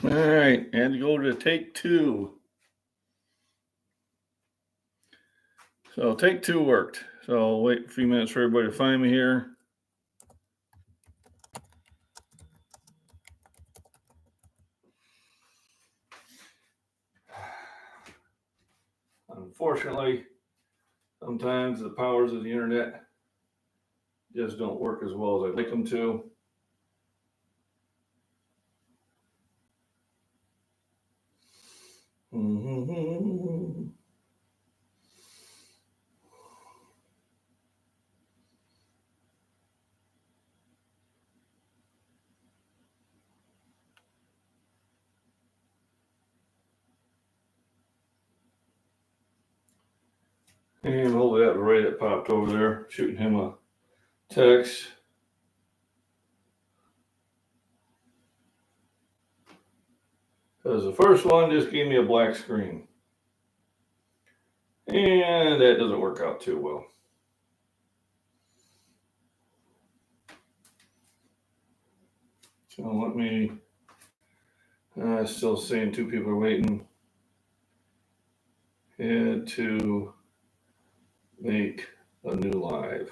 All right, and go to take two. So take two worked. So I'll wait a few minutes for everybody to find me here. Unfortunately, sometimes the powers of the internet just don't work as well as I'd like them to. Mm-hmm. And hopefully that was Ray that popped over there, shooting him a text. Because the first one just gave me a black screen. And that doesn't work out too well. So let me, still saying two people are waiting. Had to make a new live.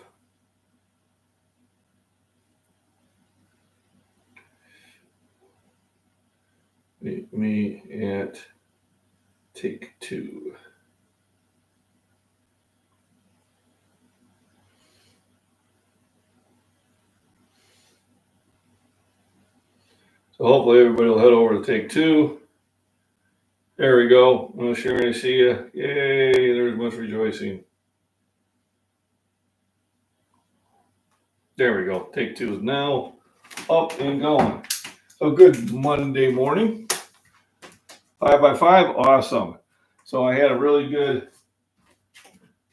Meet me at take two. So hopefully everybody will head over to take two. There we go. Well, Sharon, I see you. Yay, there's much rejoicing. There we go. Take two is now up and going. So good Monday morning. 5x5, awesome. So I had a really good,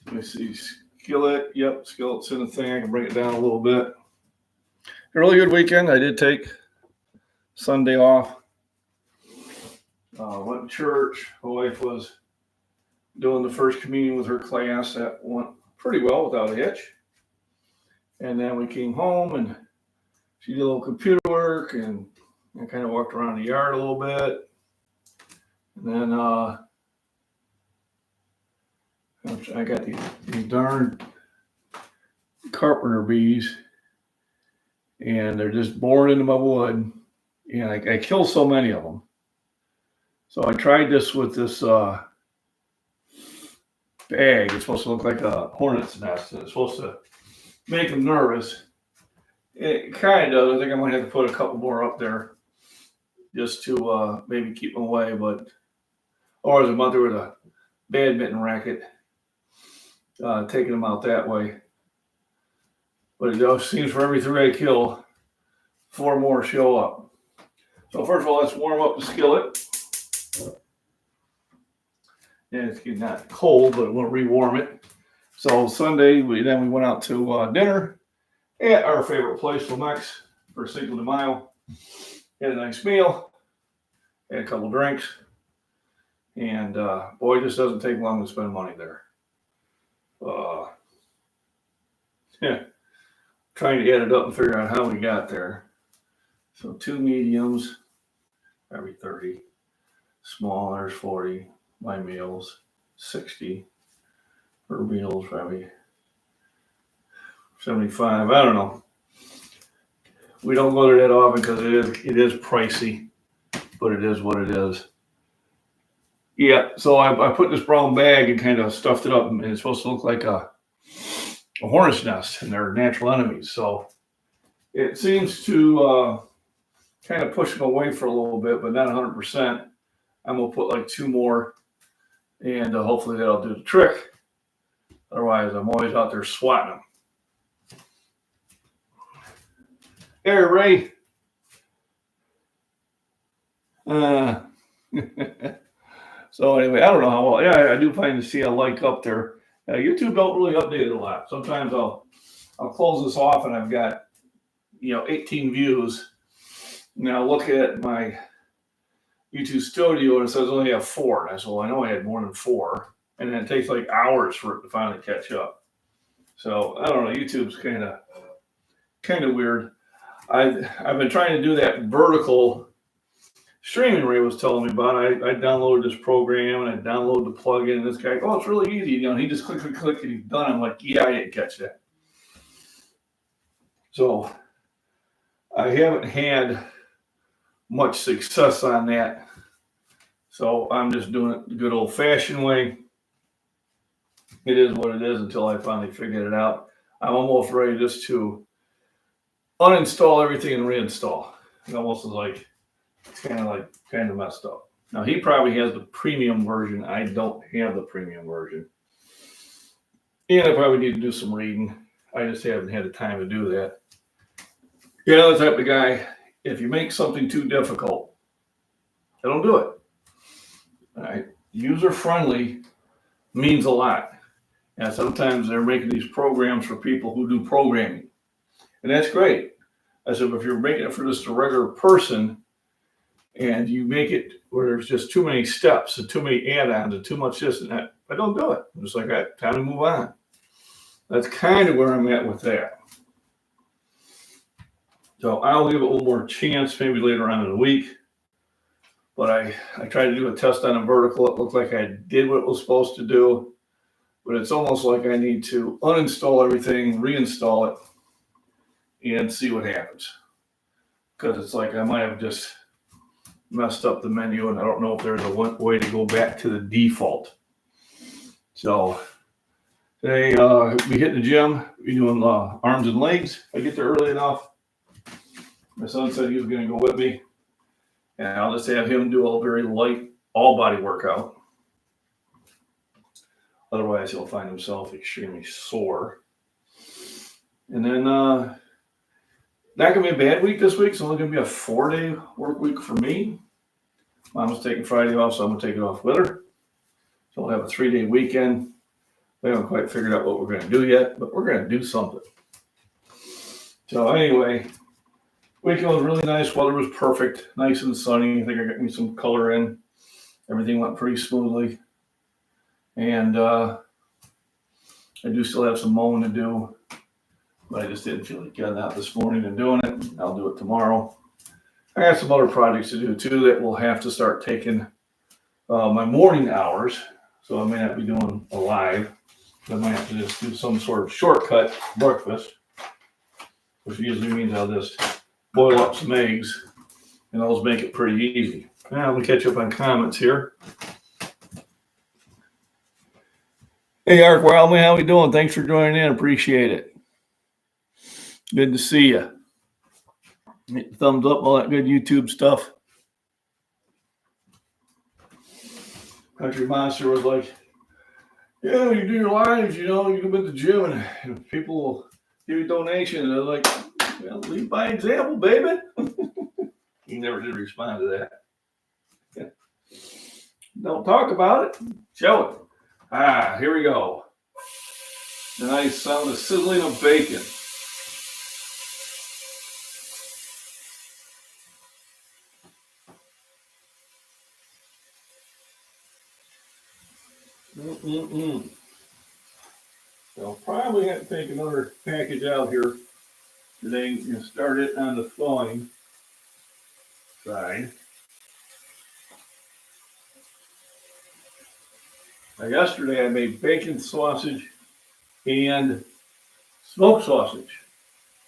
let me see, skillet. Yep, skillet's in the thing. I can bring it down a little bit. A really good weekend. I did take Sunday off. Went to church. My wife was doing the first communion with her class. That went pretty well without a hitch. And then we came home and she did a little computer work and I kind of walked around the yard a little bit. And then I got these darn carpenter bees and they're just boring into my wood. And I kill so many of them. So I tried this with this bag. It's supposed to look like a hornet's nest. And it's supposed to make them nervous. It kind of does. I think I might have to put a couple more up there just to maybe keep them away. But or as a mother with a badminton racket, taking them out that way. But it just seems for every three I kill, four more show up. So first of all, let's warm up the skillet. And it's getting not cold, but we'll rewarm it. So Sunday, we went out to dinner at our favorite place, Lamex, for Cinco de Mayo. Had a nice meal, had a couple drinks, and boy, it just doesn't take long to spend money there. Trying to add it up and figure out how we got there. So two mediums, probably 30. Small, there's 40. My meals, 60. Her meals, probably 75. I don't know. We don't go there that often because it is pricey, but it is what it is. Yeah, so I put this brown bag and kind of stuffed it up, and it's supposed to look like a hornet's nest, and they're natural enemies. So it seems to kind of push them away for a little bit, but not 100%. I'm going to put like two more, and hopefully that'll do the trick. Otherwise, I'm always out there swatting them. Hey, Ray. So anyway, I don't know how well. Yeah, I do find to see a like up there. YouTube don't really update it a lot. Sometimes I'll close this off and I've got 18 views. Now look at my YouTube Studio and it says I only have 4. And I said, well, I know I had more than 4, and then it takes like hours for it to finally catch up. So I don't know. YouTube's kind of weird. I've been trying to do that vertical streaming Ray was telling me about. I downloaded this program and I downloaded the plugin. And this guy, oh, it's really easy. You know, he just click, and he's done. I'm like, yeah, I didn't catch that. So I haven't had much success on that. So I'm just doing it the good old fashioned way. It is what it is until I finally figure it out. I'm almost ready just to uninstall everything and reinstall. It almost is like, it's kind of messed up. Now he probably has the premium version. I don't have the premium version. And I probably need to do some reading. I just haven't had the time to do that. You know, the type of guy, if you make something too difficult, I don't do it. All right. User friendly means a lot. And sometimes they're making these programs for people who do programming. And that's great. I said, but if you're making it for just a regular person and you make it where there's just too many steps and too many add-ons and too much this and that, I don't do it. I'm just like, time to move on. That's kind of where I'm at with that. So I'll give it a little more chance maybe later on in the week. But I tried to do a test on a vertical. It looked like I did what it was supposed to do. But it's almost like I need to uninstall everything, reinstall it, and see what happens. Because it's like I might have just messed up the menu, and I don't know if there's a way to go back to the default. So today, we hit the gym. We're doing arms and legs. I get there early enough. My son said he was going to go with me. And I'll just have him do a very light, all-body workout. Otherwise, he'll find himself extremely sore. And then, not going to be a bad week this week. It's only going to be a 4-day work week for me. Mom's taking Friday off, so I'm going to take it off with her. So we'll have a 3-day weekend. We haven't quite figured out what we're going to do yet, but we're going to do something. So anyway, weekend was really nice. Weather was perfect, nice and sunny. I think I got me some color in. Everything went pretty smoothly. And I do still have some mowing to do, but I just didn't feel like getting out this morning and doing it. I'll do it tomorrow. I got some other projects to do too that will have to start taking my morning hours. So I may not be doing a live. I might have to just do some sort of shortcut breakfast, which usually means I'll just boil up some eggs and those make it pretty easy. Now let me catch up on comments here. Hey, Ark Wildman, how we doing? Thanks for joining in. Appreciate it. Good to see you. Hit the thumbs up, all that good YouTube stuff. Country Monster was like, yeah, you do your lives, you know, you go to the gym and people will give you donations. And I was like, well, lead by example, baby. He never did respond to that. Yeah. Don't talk about it. Show it. Here we go. The nice sound of sizzling of bacon. I'll probably have to take another package out here today and start it on the thawing side. Now, yesterday I made bacon sausage and smoked sausage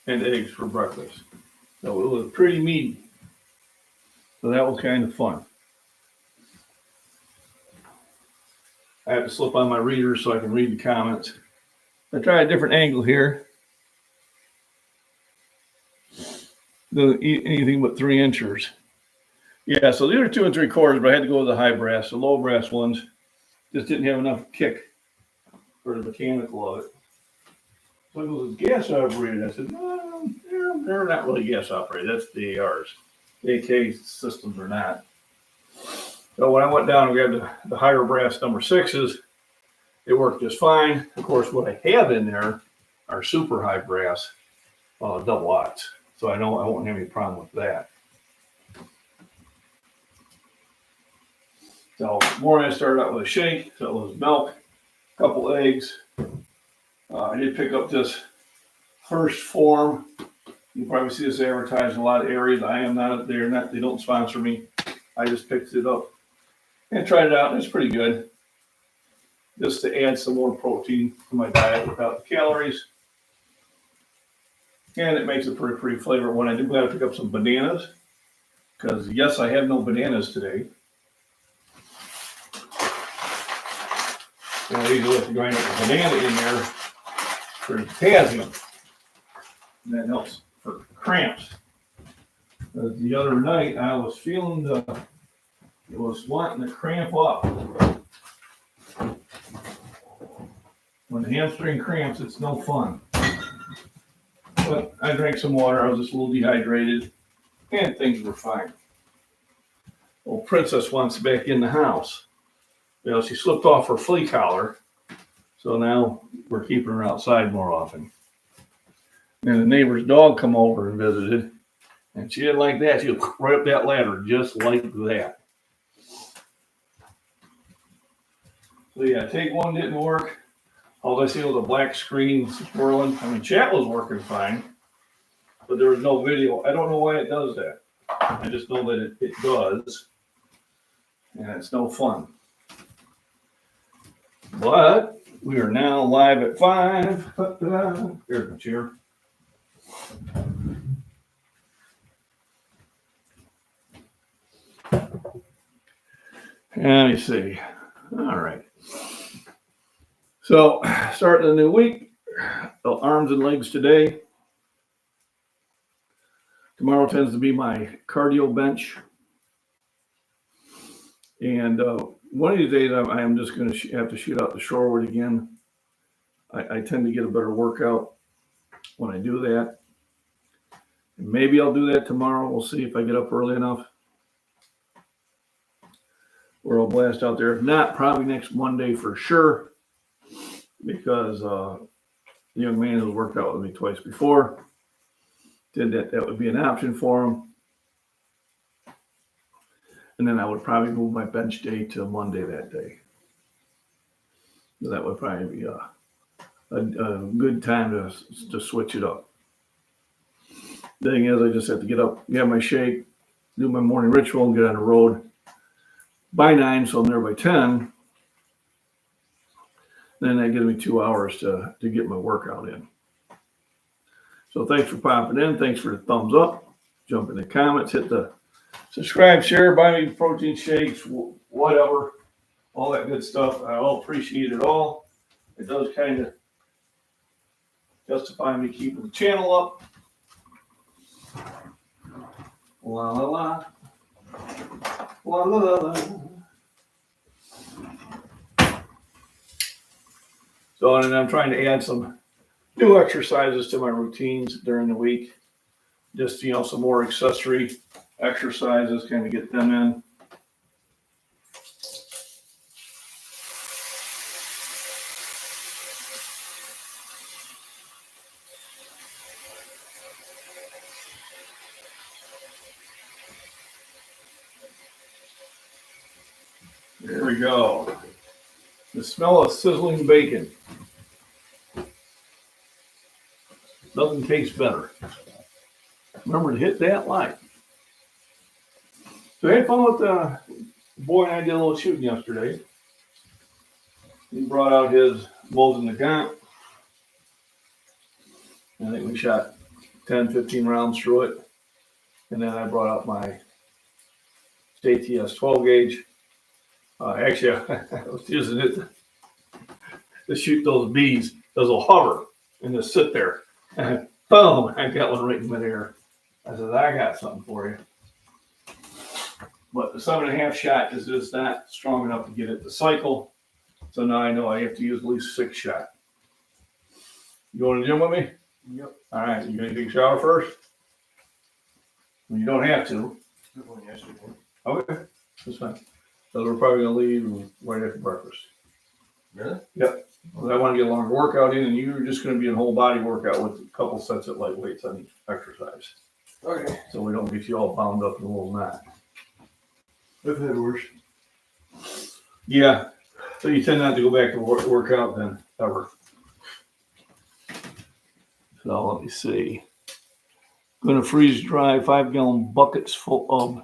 and eggs for breakfast. So it was pretty meaty. So that was kind of fun. I have to slip on my reader so I can read the comments. I try a different angle here. Anything but 3 inchers. Yeah, so these are 2 3/4, but I had to go with the high brass. The low brass ones just didn't have enough kick for the mechanical of it. So it was gas operated. I said, no, they're not really gas operated. That's the ARs. AK systems are not. So when I went down and grabbed the higher brass number 6s, it worked just fine. Of course, what I have in there are super high brass double aughts. So I know I won't have any problem with that. So morning I started out with a shake. So it was milk, a couple eggs. I did pick up this First Form. You can probably see this advertised in a lot of areas. I am not, they don't sponsor me. I just picked it up and tried it out, and it's pretty good. Just to add some more protein to my diet without the calories. And it makes it pretty flavor. When I do gotta pick up some bananas, because yes, I have no bananas today. And I usually have to grind up a banana in there for potassium. And that helps for cramps. The other night I was feeling it was wanting to cramp up. When the hamstring cramps, it's no fun. But I drank some water, I was just a little dehydrated, and things were fine. Well, Princess wants back in the house. You know, she slipped off her flea collar, so now we're keeping her outside more often. And the neighbor's dog come over and visited, and she didn't like that. She was right up that ladder, just like that. So yeah, take one didn't work. All I see was a black screen swirling. I mean, chat was working fine, but there was no video. I don't know why it does that. I just know that it does, and it's no fun. But we are now live at 5. Here's my chair. Let me see. All right. So, starting a new week, arms and legs today. Tomorrow tends to be my cardio bench. And one of these days, I am just going to have to shoot out the shorewood again. I tend to get a better workout when I do that. And maybe I'll do that tomorrow. We'll see if I get up early enough. Or I'll blast out there. If not, probably next Monday for sure. Because the young man who's worked out with me twice before did that would be an option for him. And then I would probably move my bench day to Monday that day. So that would probably be a good time to switch it up. The thing is, I just have to get up, get my shake, do my morning ritual, and get on the road by 9, so I'm there by 10. Then that gives me 2 hours to get my workout in. So thanks for popping in. Thanks for the thumbs up. Jump in the comments. Hit the subscribe, share, buy me protein shakes, whatever. All that good stuff. I all appreciate it all. It does kind of justify me keeping the channel up. La la la. La la la la. So, and I'm trying to add some new exercises to my routines during the week. Just, some more accessory exercises, kind of get them in. There we go. The smell of sizzling bacon. Nothing tastes better. Remember to hit that like. So I had fun with the boy and I did a little shooting yesterday. He brought out his Mosin Nagant. I think we shot 10, 15 rounds through it. And then I brought out my ATS 12 gauge. Actually, I was using it to shoot those bees. Those will hover and just sit there. And boom, I got one right in midair. I said, I got something for you. But the 7.5 shot is just not strong enough to get it to cycle. So now I know I have to use at least 6 shot. You going to the gym with me? Yep. All right, you going to take a shower first? Well, you don't have to. I took one yesterday. Okay, that's fine. So we're probably going to leave right after breakfast. Really? Yep. Well, I want to get a longer workout in, and you're just going to be in a whole body workout with a couple sets of light weights on each exercise. Okay. So we don't get you all bound up in a little knot. I've had worse. Yeah. So you tend not to go back to work out then, ever. So let me see. Going to freeze dry 5-gallon buckets full of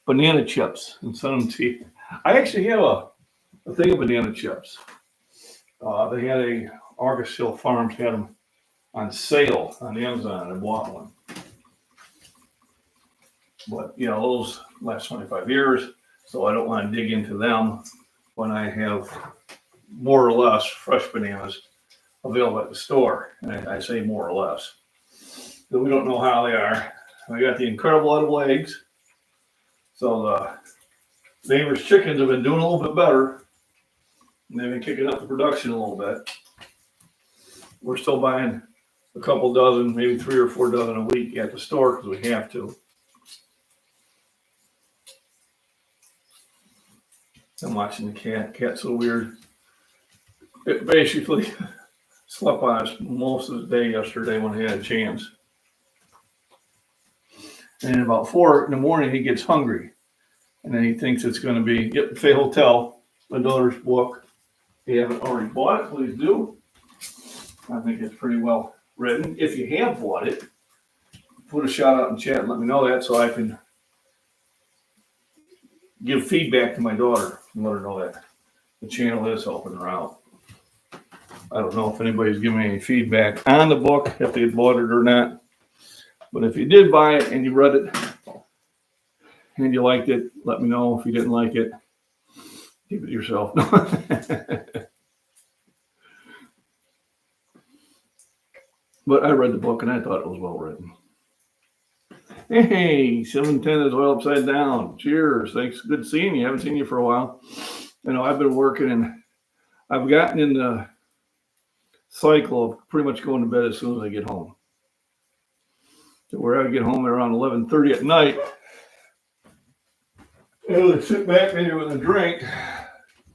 banana chips and send them to you. I actually have a thing of banana chips. They had Argus Hill Farms had them on sale on Amazon. I bought one. But, those last 25 years, so I don't want to dig into them when I have more or less fresh bananas available at the store. And I say more or less. But we don't know how they are. I got the incredible edible eggs. So the neighbors' chickens have been doing a little bit better. And they've been kicking up the production a little bit. We're still buying a couple dozen, maybe 3 or 4 dozen a week at the store because we have to. I'm watching the cat. Cat's so weird. It basically slept on us most of the day yesterday when he had a chance. And about 4 in the morning, he gets hungry. And then he thinks it's going to be, yep, Fay Hotel, my daughter's book. If you haven't already bought it, please do. I think it's pretty well written. If you have bought it, put a shout out in chat and let me know that so I can give feedback to my daughter and let her know that the channel is helping her out. I don't know if anybody's giving me any feedback on the book, if they bought it or not. But if you did buy it and you read it and you liked it, let me know. If you didn't like it, keep it yourself. But I read the book and I thought it was well written. Hey, 710 is well upside down. Cheers. Thanks. Good seeing you. Haven't seen you for a while. I've been working and I've gotten in the cycle of pretty much going to bed as soon as I get home. So where I get home around 11:30 at night, I would sit back maybe with a drink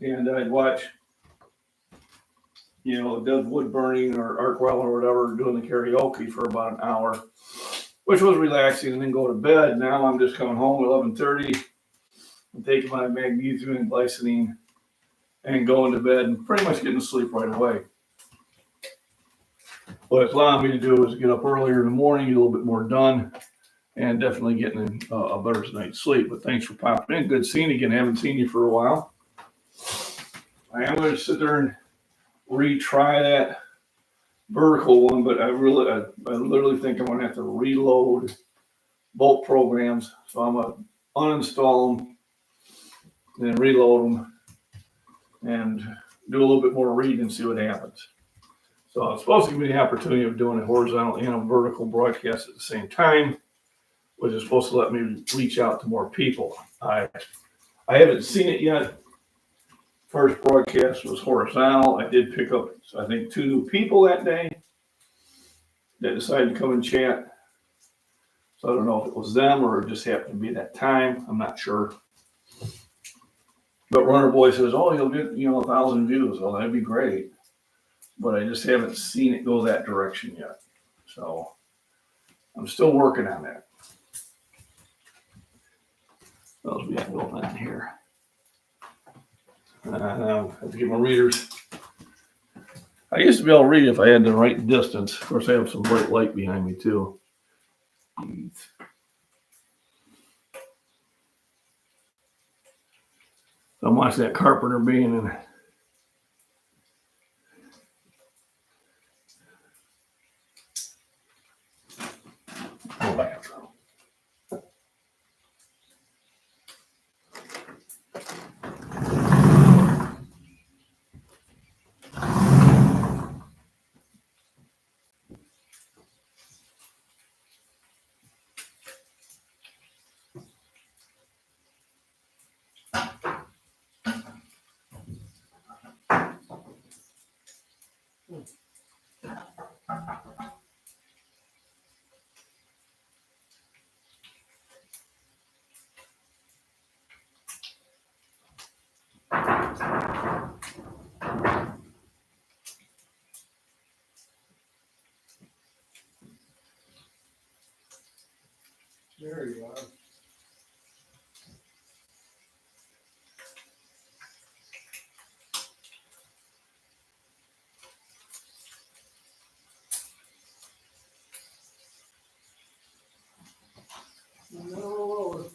and I'd watch, Dead Wood Burning or Arkwell or whatever, doing the karaoke for about an hour, which was relaxing, and then go to bed. Now I'm just coming home at 11:30 and taking my magnesium and glycine and going to bed and pretty much getting to sleep right away. What it's allowing me to do is get up earlier in the morning, get a little bit more done, and definitely getting a better night's sleep. But thanks for popping in. Good seeing you again. I haven't seen you for a while. I am going to sit there and retry that vertical one, but I literally think I'm going to have to reload both programs. So I'm going to uninstall them, then reload them, and do a little bit more reading and see what happens. So it's supposed to give me the opportunity of doing a horizontal and a vertical broadcast at the same time, which is supposed to let me reach out to more people. I haven't seen it yet. First broadcast was horizontal. I did pick up, I think, 2 new people that day that decided to come and chat. So I don't know if it was them or it just happened to be that time. I'm not sure. But Runner Boy says, oh, you'll get, 1,000 views. Well, that'd be great. But I just haven't seen it go that direction yet. So I'm still working on that. What else we got going on here? I have to get my readers. I used to be able to read if I had the right distance. Of course, I have some bright light behind me too. I'm watching that carpenter being in. Oh, back. There you are. No.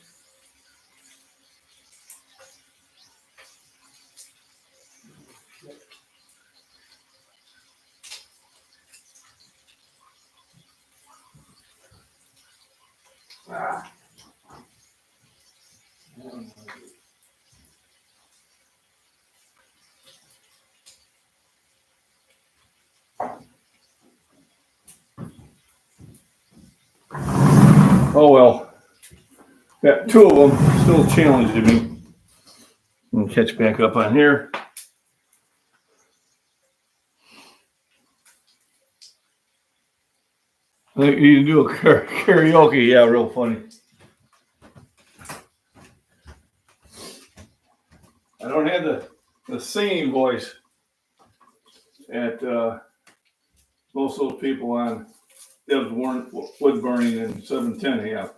Oh well, got two of them still challenging me. I'll catch back up on here. I think you can do a karaoke, yeah, real funny. I don't have the singing voice at most of those people on Deb's wood burning in 710 have.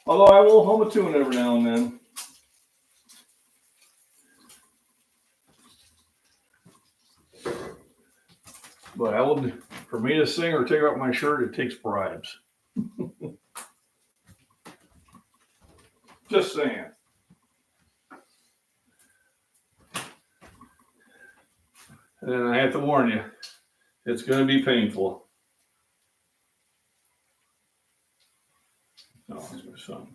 Although I will hum a tune every now and then. But I will, for me to sing or take off my shirt, it takes bribes. Just saying. And I have to warn you, it's going to be painful. No, it's my son.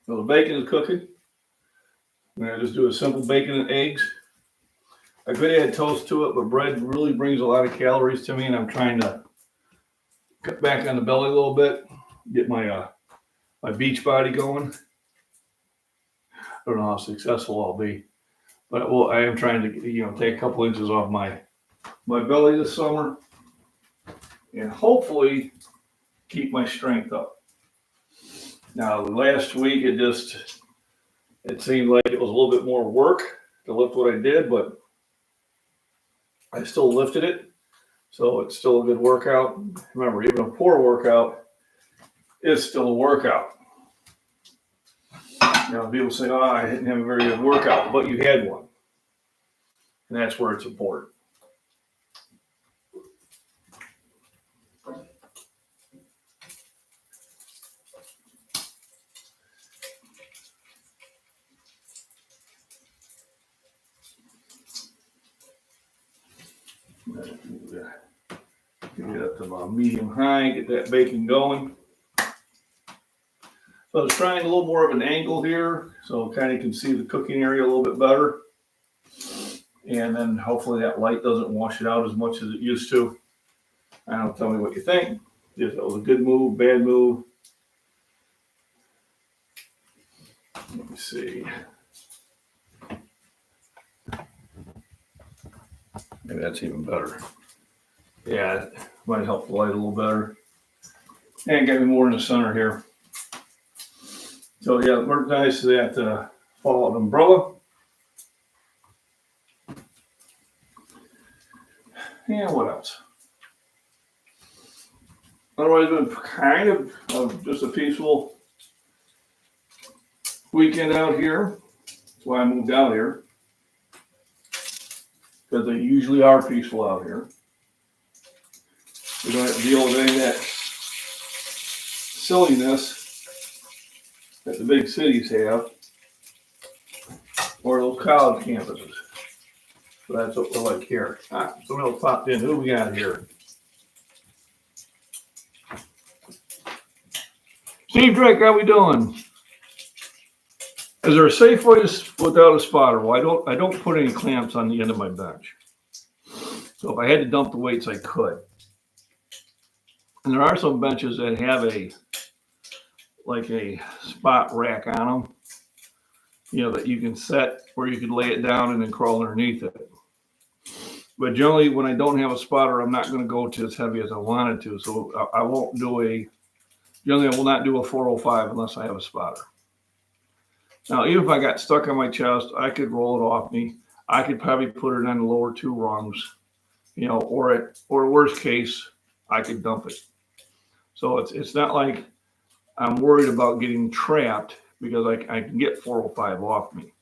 So the bacon is cooking. I'm going to just do a simple bacon and eggs. I could add toast to it, but bread really brings a lot of calories to me, and I'm trying to cut back on the belly a little bit, get my my beach body going. I don't know how successful I'll be, but I am trying to take a couple inches off my belly this summer, and hopefully keep my strength up. Now, last week it seemed like it was a little bit more work to lift what I did, but I still lifted it. So it's still a good workout. Remember, even a poor workout is still a workout. People say, oh, I didn't have a very good workout, but you had one. And that's where it's important. Get it up to about medium high, get that bacon going. So I was trying a little more of an angle here, so kind of can see the cooking area a little bit better. And then hopefully that light doesn't wash it out as much as it used to. I don't know, tell me what you think. If that was a good move, bad move. Let me see. Maybe that's even better. Yeah, it might help the light a little better. And get me more in the center here. So yeah, merchandise is that Fallout umbrella. And what else? Otherwise, it's been kind of just a peaceful weekend out here. That's why I moved out here. Because they usually are peaceful out here. We don't have to deal with any of that silliness that the big cities have, or those college campuses. So that's what we're like here. Somebody else popped in. Who we got here? Steve Drake, how we doing? Is there a safe way without a spotter? Well, I don't put any clamps on the end of my bench. So if I had to dump the weights, I could. And there are some benches that have a spot rack on them, that you can set where you can lay it down and then crawl underneath it. But generally, when I don't have a spotter, I'm not going to go to as heavy as I wanted to. So I won't generally I will not do a 405 unless I have a spotter. Now, even if I got stuck on my chest, I could roll it off me. I could probably put it on the lower two rungs, or worst case, I could dump it. So it's not like I'm worried about getting trapped because I can get 405 off me.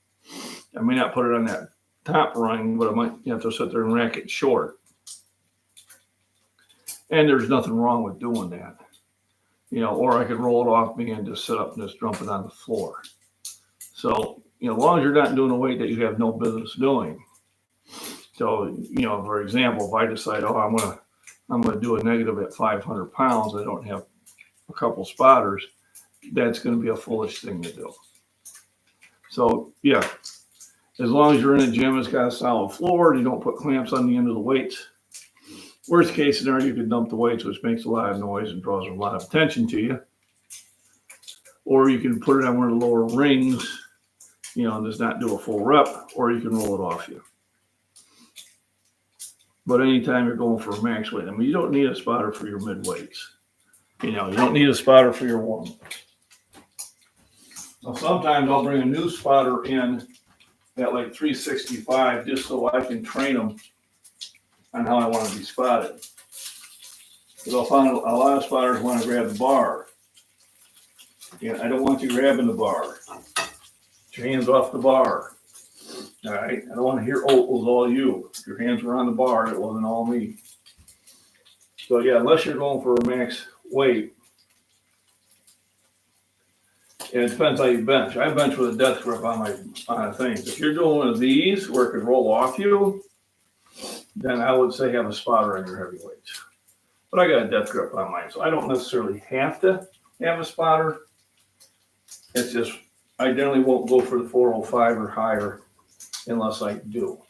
I may not put it on that top rung, but I might have to sit there and rack it short. And there's nothing wrong with doing that. Or I could roll it off me and just sit up and just dump it on the floor. So as long as you're not doing a weight that you have no business doing. So, for example, if I decide, I'm gonna do a negative at 500 pounds, I don't have a couple spotters, that's going to be a foolish thing to do. So, yeah, as long as you're in a gym, it's got a solid floor, you don't put clamps on the end of the weights. Worst case scenario, you can dump the weights, which makes a lot of noise and draws a lot of attention to you. Or you can put it on one of the lower rings, and just not do a full rep, or you can roll it off you. But anytime you're going for a max weight, you don't need a spotter for your mid weights. You don't need a spotter for your warm. Now, sometimes I'll bring a new spotter in at like 365 just so I can train them on how I want to be spotted. Because I'll find a lot of spotters want to grab the bar. I don't want you grabbing the bar. Get your hands off the bar. All right, I don't want to hear, it was all you. If your hands were on the bar, it wasn't all me. So yeah, unless you're going for a max weight, and it depends how you bench. I bench with a death grip on things. If you're doing one of these where it could roll off you, then I would say have a spotter on your heavy weights. But I got a death grip on mine, so I don't necessarily have to have a spotter. It's just, I generally won't go for the 405 or higher unless I do.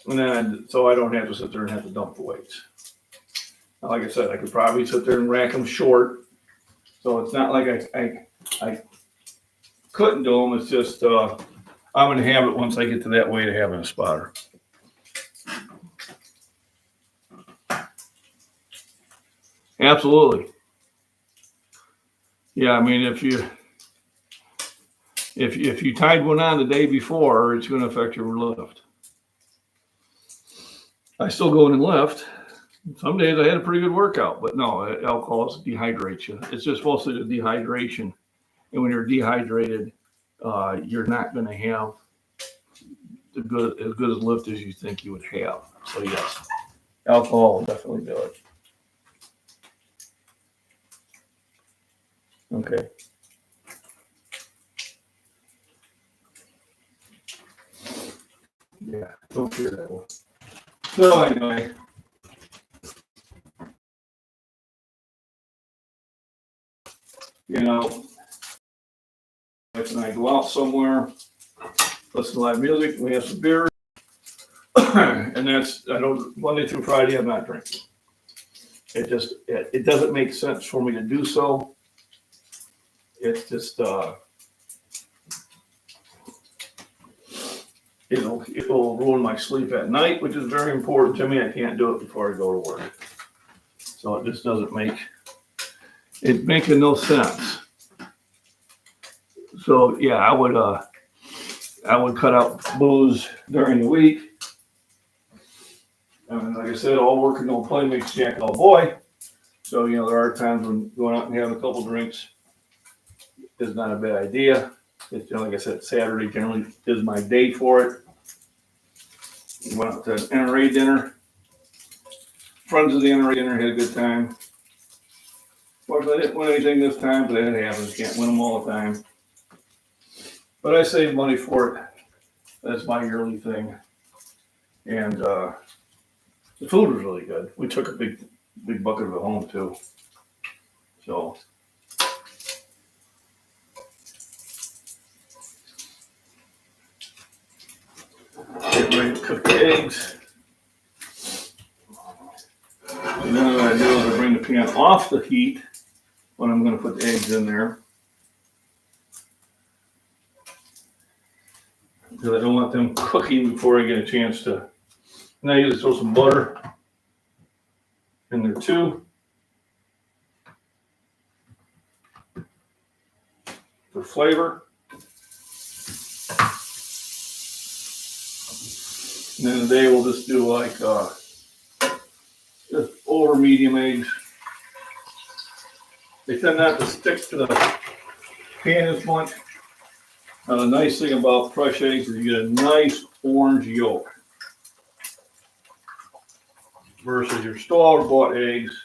And then, so I don't have to sit there and have to dump the weights. Now, like I said, I could probably sit there and rack them short. So it's not like I couldn't do them. It's just, I'm going to have it once I get to that weight of having a spotter. Absolutely. Yeah, if you tied one on the day before, it's going to affect your lift. I still go in and lift. Some days I had a pretty good workout, but no, alcohol dehydrates you. It's just mostly the dehydration. And when you're dehydrated, you're not going to have as good a lift as you think you would have. So yes, alcohol will definitely do it. Okay. Yeah, don't fear that one. So anyway. If I go out somewhere, listen to live music, we have some beer, and Monday through Friday, I'm not drinking. It doesn't make sense for me to do so. It's just, it will ruin my sleep at night, which is very important to me. I can't do it before I go to work. So it just doesn't it's making no sense. So yeah, I would cut out booze during the week. And like I said, all work and no play makes Jack a boy. So there are times when going out and having a couple drinks is not a bad idea. It's, like I said, Saturday generally is my day for it. We went out to an NRA dinner. Friends of the NRA dinner had a good time. Of course, I didn't win anything this time, but it happens. Can't win them all the time. But I saved money for it. That's my yearly thing. And the food was really good. We took a big bucket of it home too. So get ready to cook the eggs. And then what I do is I bring the pan off the heat when I'm going to put the eggs in there. Because I don't want them cooking before I get a chance to. And I usually throw some butter in there too. For flavor. And then today we'll just do like just over medium eggs. They tend not to stick to the pan as much. Now the nice thing about fresh eggs is you get a nice orange yolk versus your store-bought eggs,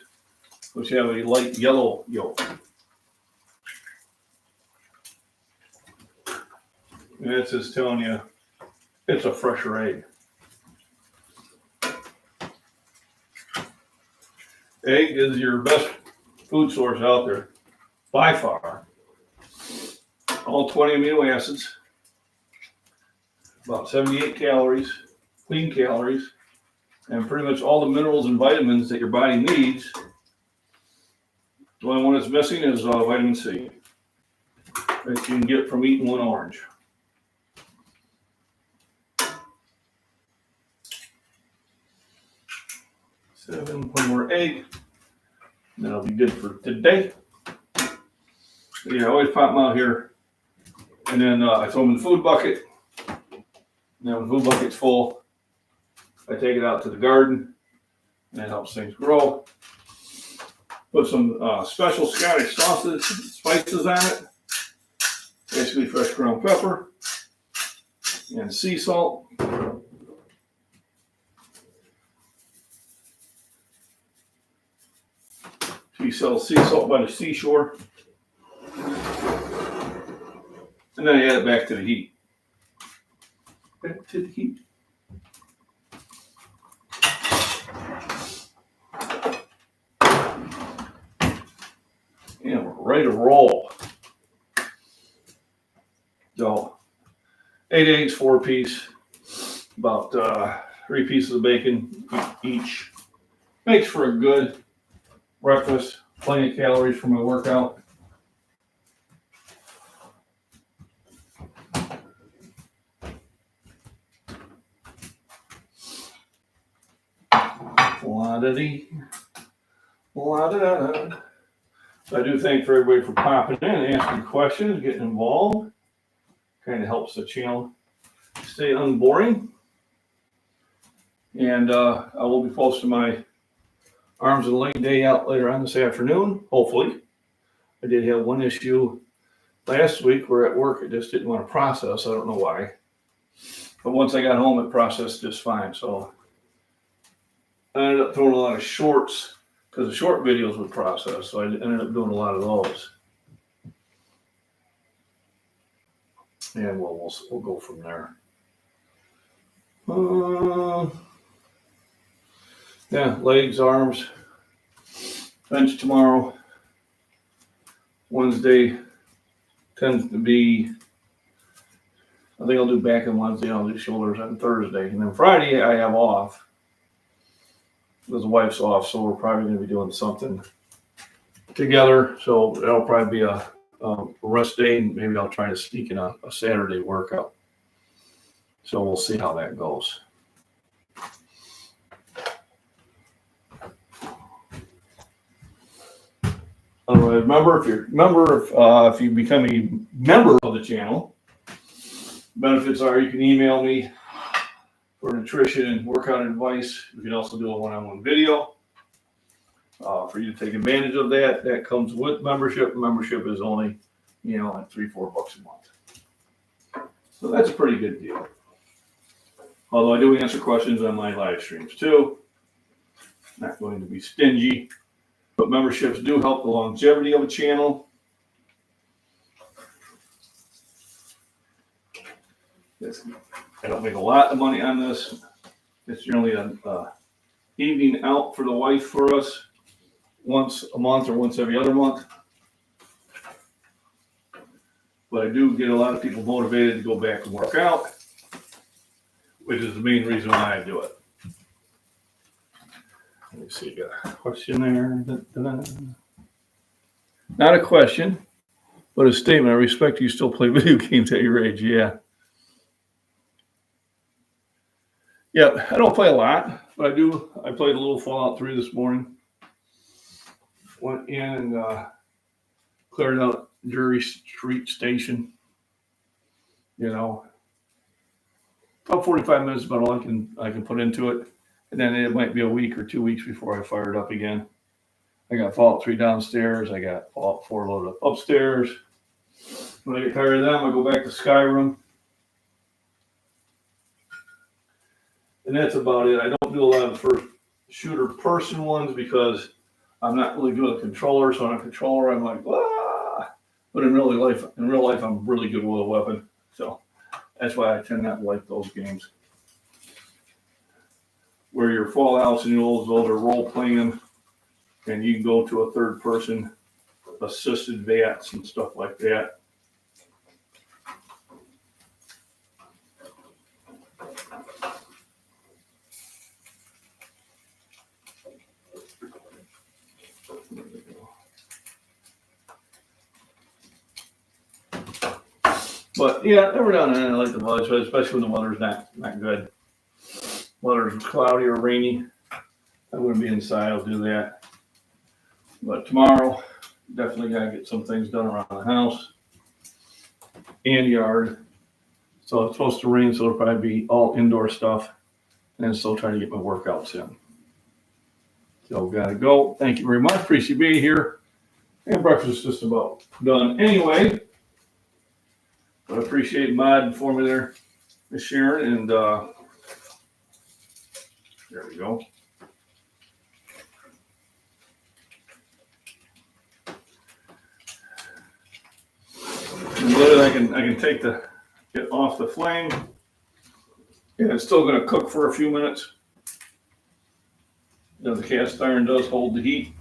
which have a light yellow yolk. And it's just telling you it's a fresher egg. Egg is your best food source out there, by far. All 20 amino acids, about 78 calories, clean calories, and pretty much all the minerals and vitamins that your body needs. The only one that's missing is vitamin C that you can get from eating one orange. 1 more egg. That'll be good for today. Yeah, I always pop them out here. And then I throw them in the food bucket. Now when the food bucket's full, I take it out to the garden. And that helps things grow. Put some special Scottish sausage spices on it. Basically fresh ground pepper. And sea salt. You sell sea salt by the seashore. And then I add it back to the heat. Back to the heat. And we're ready to roll. So, 8 eggs, 4 apiece, about 3 pieces of bacon each. Makes for a good breakfast, plenty of calories for my workout. La-da-dee. La-da-da-da. So I do thank for everybody for popping in and asking questions, getting involved. Kind of helps the channel stay unboring. And I will be posting my arms and leg day out later on this afternoon, hopefully. I did have one issue last week where at work it just didn't want to process. I don't know why. But once I got home, it processed just fine. So I ended up throwing a lot of shorts because the short videos would process. So I ended up doing a lot of those. And we'll go from there. Yeah, legs, arms, bench tomorrow. Wednesday tends to be, I think I'll do back on Wednesday, I'll do shoulders on Thursday. And then Friday I have off. Because the wife's off, so we're probably going to be doing something together. So it'll probably be a rest day, and maybe I'll try to sneak in a Saturday workout. So we'll see how that goes. Remember, if you become a member of the channel, benefits are you can email me for nutrition and workout advice. We can also do a one-on-one video for you to take advantage of that. That comes with membership. Membership is only, like $3-4 a month. So that's a pretty good deal. Although I do answer questions on my live streams too. Not going to be stingy. But memberships do help the longevity of a channel. I don't make a lot of money on this. It's generally an evening out for the wife for us once a month or once every other month. But I do get a lot of people motivated to go back and work out, which is the main reason why I do it. Let me see, got a question there. Not a question, but a statement. I respect you still play video games at your age. Yeah. Yeah, I don't play a lot, but I do. I played a little Fallout 3 this morning. Went in and cleared out Drury Street Station. About 45 minutes is about all I can put into it. And then it might be a week or 2 weeks before I fire it up again. I got Fallout 3 downstairs. I got Fallout 4 loaded up upstairs. When I get tired of them, I go back to Skyrim. And that's about it. I don't do a lot of the first shooter person ones because I'm not really good with a controller. So on a controller, I'm like, ah. But in real life, I'm really good with a weapon. So That's why I tend not to like those games. Where your Fallouts and those are role playing, and you can go to a third person assisted VATs and stuff like that. But yeah, every now and then I like the village, especially when the weather's not good. Weather's cloudy or rainy, I wouldn't be inside. I'll do that. But tomorrow, definitely gotta get some things done around the house and yard. So it's supposed to rain, so it'll probably be all indoor stuff, and still trying to get my workouts in. So gotta go. Thank you very much. Appreciate you being here. And breakfast is just about done anyway. But I appreciate Mod for me there, Miss Sharon, and there we go. And then I can take it off the flame. And it's still gonna cook for a few minutes. You know, the cast iron does hold the heat.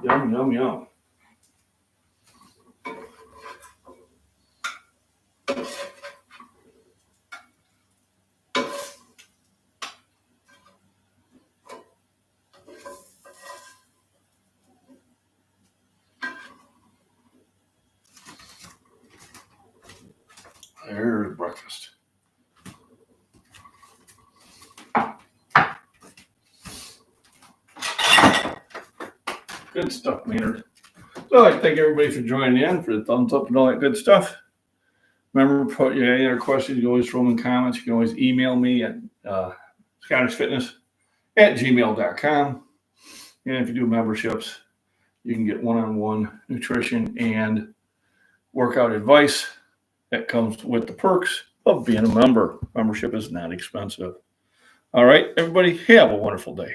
Yum, yum, yum. There's breakfast. Good stuff, Maynard. So I thank everybody for joining in, for the thumbs up and all that good stuff. Remember, put any other questions, you can always throw them in comments. You can always email me at scottishfitness@gmail.com. And if you do memberships, you can get one-on-one nutrition and workout advice that comes with the perks of being a member. Membership is not expensive. All right, everybody, have a wonderful day.